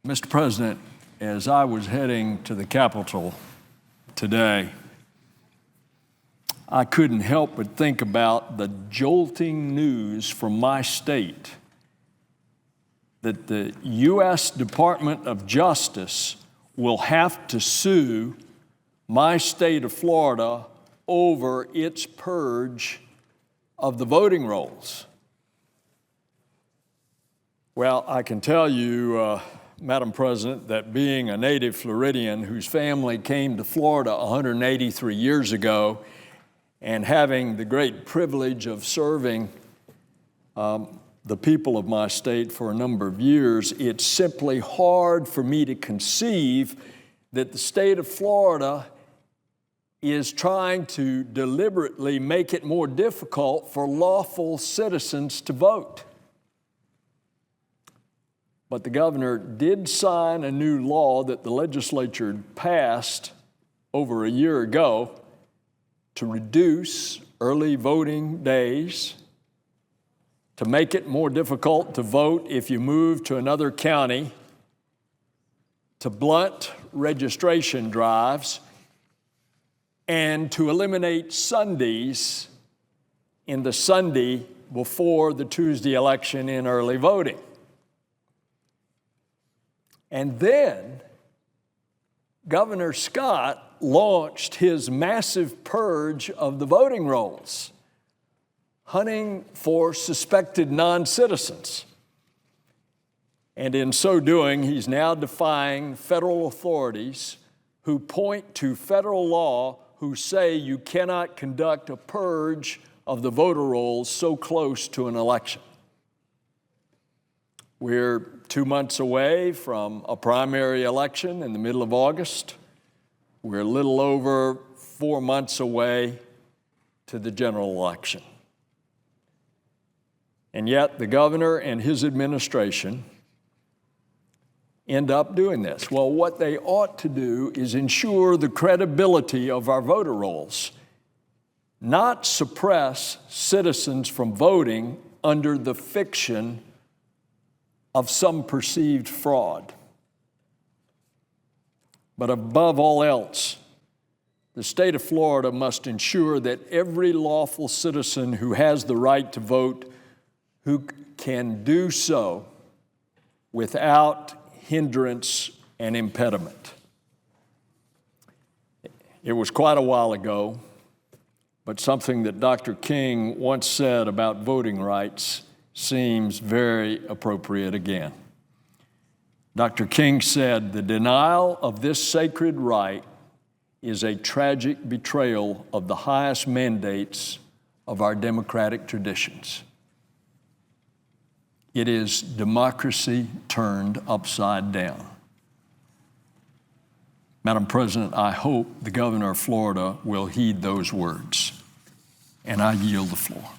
Mr. President, as I was heading to the Capitol today, I couldn't help but think about the jolting news from my state that the U.S. Department of Justice will have to sue my state of Florida over its purge of the voting rolls. Well, I can tell you, Madam President, that being a native Floridian whose family came to Florida 183 years ago and having the great privilege of serving the people of my state for a number of years, it's simply hard for me to conceive that the state of Florida is trying to deliberately make it more difficult for lawful citizens to vote. But the governor did sign a new law that the legislature passed over a year ago to reduce early voting days, to make it more difficult to vote if you move to another county, to blunt registration drives, and to eliminate Sundays in the Sunday before the Tuesday election in early voting. And then Governor Scott launched his massive purge of the voting rolls, hunting for suspected non-citizens. And in so doing, he's now defying federal authorities who point to federal law who say you cannot conduct a purge of the voter rolls so close to an election. We're 2 months away from a primary election in the middle of August. We're a little over 4 months away to the general election. And yet the governor and his administration end up doing this. Well, what they ought to do is ensure the credibility of our voter rolls, not suppress citizens from voting under the fiction of some perceived fraud. But above all else, the state of Florida must ensure that every lawful citizen who has the right to vote, who can do so without hindrance and impediment. It was quite a while ago, but something that Dr. King once said about voting rights seems very appropriate again. Dr. King said, "The denial of this sacred right is a tragic betrayal of the highest mandates of our democratic traditions. It is democracy turned upside down." Madam President, I hope the governor of Florida will heed those words, and I yield the floor.